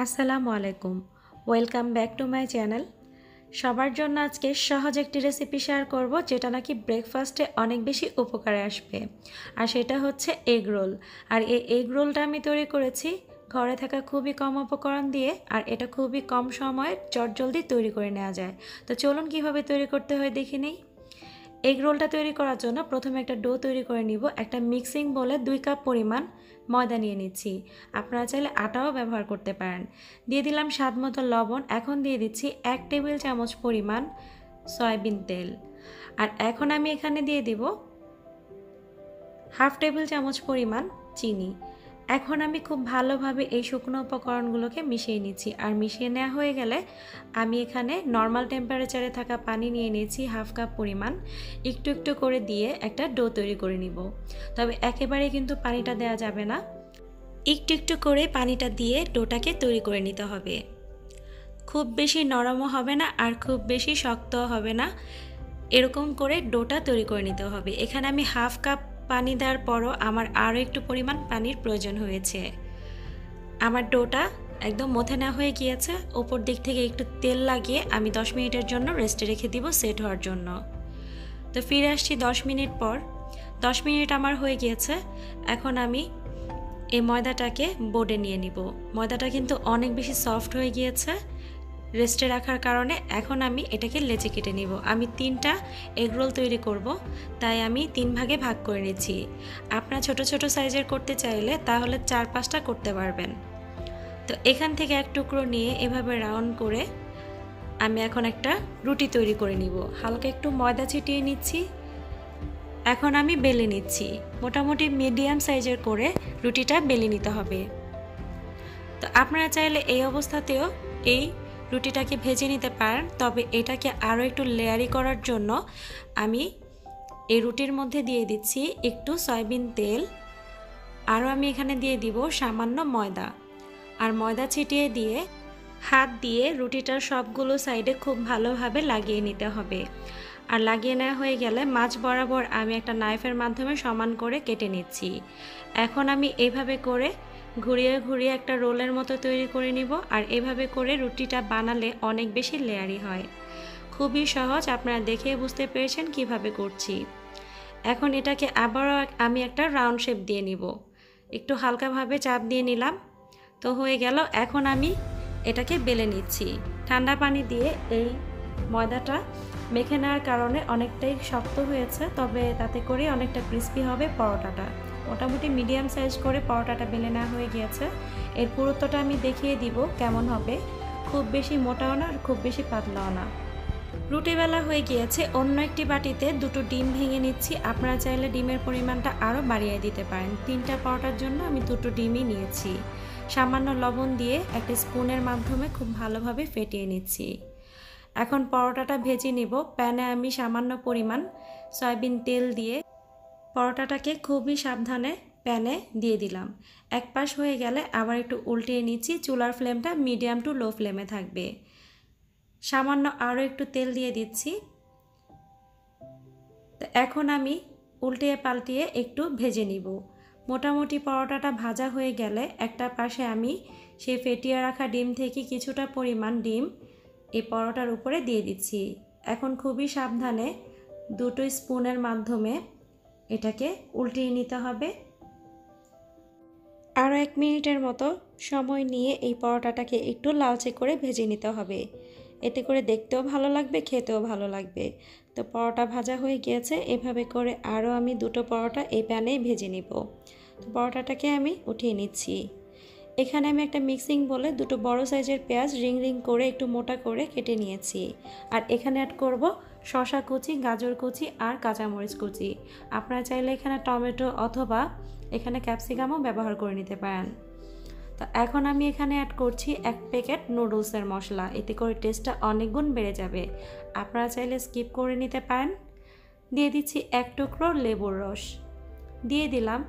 আসসালামু আলাইকুম, welcome back to my channel. সবার জন্য আজকে সহজ একটি রেসিপি শেয়ার করব, যেটা নাকি ব্রেকফাস্টে অনেক বেশি উপকারে আসবে। আর সেটা হচ্ছে এগ রোল। আর এই এগ রোলটা আমি তৈরি করেছি ঘরে থাকা খুবই কম উপকরণ দিয়ে, আর এটা খুবই কম সময়ে চটজলদি তৈরি করে নেওয়া যায়। তো চলুন কিভাবে তৈরি করতে হয় দেখে নিই। এগ রোলটা তৈরি করার জন্য প্রথমে একটা ডো তৈরি করে নিব। একটা মিক্সিং বোলে 2 কাপ পরিমাণ ময়দা নিয়ে নিচ্ছি। আপনারা চাইলে আটাও ব্যবহার করতে পারেন। দিয়ে দিলাম স্বাদ মতো লবণ। এখন দিয়ে দিচ্ছি 1 টেবিল চামচ পরিমাণ সয়াবিন তেল। আর এখন আমি এখানে দিয়ে দিব হাফ টেবিল চামচ পরিমাণ চিনি। এখন আমি খুব ভালোভাবে এই শুকনো উপকরণগুলোকে মিশিয়ে নিচ্ছি। আর মিশিয়ে নেওয়া হয়ে গেলে আমি এখানে নর্মাল টেম্পারেচারে থাকা পানি নিয়ে নিয়েছি হাফ কাপ পরিমাণ। একটু একটু করে দিয়ে একটা ডো তৈরি করে নিব। তবে একেবারে কিন্তু পানিটা দেওয়া যাবে না, একটু একটু করে পানিটা দিয়ে ডোটাকে তৈরি করে নিতে হবে। খুব বেশি নরমও হবে না আর খুব বেশি শক্তও হবে না, এরকম করে ডোটা তৈরি করে নিতে হবে। এখানে আমি হাফ কাপ পানি দেওয়ার পরও আমার আরও একটু পরিমাণ পানির প্রয়োজন হয়েছে। আমার ডোটা একদম মথে নেওয়া হয়ে গিয়েছে। ওপর দিক থেকে একটু তেল লাগিয়ে আমি 10 মিনিটের জন্য রেস্টে রেখে দিব সেট হওয়ার জন্য। তো ফিরে আসছি 10 মিনিট পর। 10 মিনিট আমার হয়ে গিয়েছে। এখন আমি এই ময়দাটাকে বোর্ডে নিয়ে নিব। ময়দাটা কিন্তু অনেক বেশি সফট হয়ে গিয়েছে রেস্টে রাখার কারণে। এখন আমি এটাকে লেচি কেটে নিব। আমি 3টা এগ রোল তৈরি করব, তাই আমি 3 ভাগে ভাগ করে নিচ্ছি। আপনারা ছোট ছোট সাইজের করতে চাইলে তাহলে 4-5টা করতে পারবেন। তো এখান থেকে এক টুকরো নিয়ে এভাবে রাউন্ড করে আমি এখন একটা রুটি তৈরি করে নিব। হালকা একটু ময়দা ছিটিয়ে নিচ্ছি। এখন আমি বেলে নিচ্ছি। মোটামুটি মিডিয়াম সাইজের করে রুটিটা বেলে নিতে হবে। তো আপনারা চাইলে এই অবস্থাতেও এই রুটিটাকে ভেজে নিতে পারেন, তবে এটাকে আরও একটু লেয়ারি করার জন্য আমি এই রুটির মধ্যে দিয়ে দিচ্ছি একটু সয়াবিন তেল। আরও আমি এখানে দিয়ে দিব সামান্য ময়দা। আর ময়দা ছিটিয়ে দিয়ে হাত দিয়ে রুটিটার সবগুলো সাইডে খুব ভালোভাবে লাগিয়ে নিতে হবে। আর লাগিয়ে নেওয়া হয়ে গেলে মাঝ বরাবর আমি একটা নাইফের মাধ্যমে সমান করে কেটে নিচ্ছি। এখন আমি এইভাবে করে ঘুরিয়ে ঘুরিয়ে একটা রোলের মতো তৈরি করে নিব। আর এভাবে করে রুটিটা বানালে অনেক বেশি লেয়ারি হয়। খুবই সহজ, আপনারা দেখে বুঝতে পেরেছেন কিভাবে করছি। এখন এটাকে আবারও আমি একটা রাউন্ড শেপ দিয়ে নিব। একটু হালকাভাবে চাপ দিয়ে নিলাম। তো হয়ে গেল। এখন আমি এটাকে বেলে নিচ্ছি। ঠান্ডা পানি দিয়ে এই ময়দাটা মেখে নেওয়ার কারণে অনেকটাই শক্ত হয়েছে, তবে তাতে করে অনেকটা ক্রিস্পি হবে পরোটাটা। মোটামুটি মিডিয়াম সাইজ করে পরোটাটা বেলে নেওয়া হয়ে গিয়েছে। এর পুরুত্বটা আমি দেখিয়ে দিব কেমন হবে। খুব বেশি মোটাও না আর খুব বেশি পাতলাও না। রুটি বেলা হয়ে গিয়েছে। অন্য একটি বাটিতে 2টো ডিম ভেঙে নিচ্ছি। আপনারা চাইলে ডিমের পরিমাণটা আরও বাড়িয়ে দিতে পারেন। 3টা পরোটার জন্য আমি 2টো ডিমই নিয়েছি। সামান্য লবণ দিয়ে একটা স্পুনের মাধ্যমে খুব ভালোভাবে ফেটিয়ে নিচ্ছি। এখন পরোটাটা ভেজে নিব। প্যানে আমি সামান্য পরিমাণ সয়াবিন তেল দিয়ে পরোটাটাকে খুবই সাবধানে প্যানে দিয়ে দিলাম। এক পাশ হয়ে গেলে আবার একটু উল্টিয়ে নিচ্ছি। চুলার ফ্লেমটা মিডিয়াম টু লো ফ্লেমে থাকবে। সামান্য আরও একটু তেল দিয়ে দিচ্ছি। তো এখন আমি উল্টিয়ে পাল্টিয়ে একটু ভেজে নিব। মোটামুটি পরোটাটা ভাজা হয়ে গেলে একটা পাশে আমি সেই ফেটিয়ে রাখা ডিম থেকে কিছুটা পরিমাণ ডিম এই পরোটার উপরে দিয়ে দিচ্ছি। এখন খুবই সাবধানে 2টো স্পুনের মাধ্যমে এটাকে উল্টিয়ে নিতে হবে। আরও 1 মিনিটের মতো সময় নিয়ে এই পরোটাটাকে একটু লালচে করে ভেজে নিতে হবে। এতে করে দেখতেও ভালো লাগবে, খেতেও ভালো লাগবে। তো পরোটা ভাজা হয়ে গিয়েছে। এভাবে করে আরও আমি 2টো পরোটা এই প্যানেই ভেজে নিব। তো পরোটাটাকে আমি উঠিয়ে নিচ্ছি। এখানে আমি একটা মিক্সিং বলে 2টো বড় সাইজের পেঁয়াজ রিং রিং করে একটু মোটা করে কেটে নিয়েছি। আর এখানে অ্যাড করব শসা কুচি, গাজর কুচি আর কাঁচামরিচ কুচি। আপনারা চাইলে এখানে টমেটো অথবা এখানে ক্যাপসিকামও ব্যবহার করে নিতে পারেন। তো এখন আমি এখানে অ্যাড করছি 1 প্যাকেট নুডলসের মশলা। এতে করে টেস্টটা অনেক গুণ বেড়ে যাবে। আপনারা চাইলে স্কিপ করে নিতে পারেন। দিয়ে দিচ্ছি 1 টুকরো লেবুর রস। দিয়ে দিলাম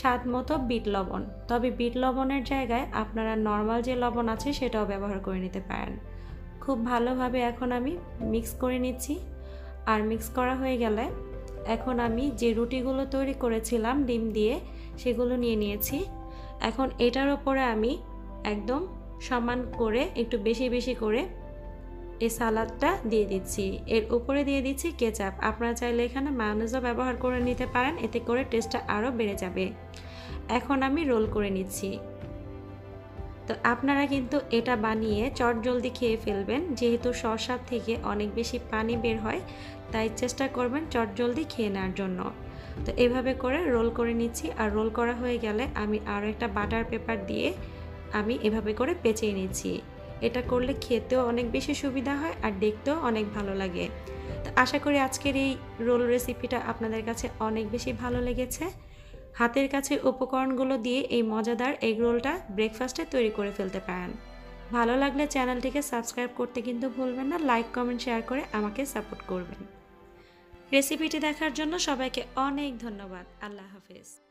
স্বাদ মতো বিট লবণ। তবে বিট লবণের জায়গায় আপনারা নর্মাল যে লবণ আছে সেটাও ব্যবহার করে নিতে পারেন। খুব ভালোভাবে এখন আমি মিক্স করে নিচ্ছি। আর মিক্স করা হয়ে গেলে এখন আমি যে রুটিগুলো তৈরি করেছিলাম ডিম দিয়ে সেগুলো নিয়ে নিয়েছি। এখন এটার উপরে আমি একদম সমান করে একটু বেশি বেশি করে এই সালাদটা দিয়ে দিচ্ছি। এর উপরে দিয়ে দিচ্ছি কেচাপ। আপনারা চাইলে এখানে মায়োনেজও ব্যবহার করে নিতে পারেন, এতে করে টেস্টটা আরও বেড়ে যাবে। এখন আমি রোল করে নিচ্ছি। তো আপনারা কিন্তু এটা বানিয়ে চটজলদি খেয়ে ফেলবেন, যেহেতু শসা থেকে অনেক বেশি পানি বের হয়, তাই চেষ্টা করবেন চটজলদি খেয়ে নেওয়ার জন্য। তো এভাবে করে রোল করে নিচ্ছি। আর রোল করা হয়ে গেলে আমি আরও একটা বাটার পেপার দিয়ে আমি এভাবে করে পেঁচিয়ে নিচ্ছি। এটা করলে খেতেও অনেক বেশি সুবিধা হয় আর দেখতেও অনেক ভালো লাগে। তো আশা করি আজকের এই রোল রেসিপিটা আপনাদের কাছে অনেক বেশি ভালো লেগেছে। হাতের কাছে উপকরণগুলো দিয়ে এই মজাদার এগ রোলটা ব্রেকফাস্টে তৈরি করে ফেলতে পারেন। ভালো লাগলে চ্যানেলটিকে সাবস্ক্রাইব করতে কিন্তু ভুলবেন না। লাইক, কমেন্ট, শেয়ার করে আমাকে সাপোর্ট করবেন। রেসিপিটি দেখার জন্য সবাইকে অনেক ধন্যবাদ। আল্লাহ হাফেজ।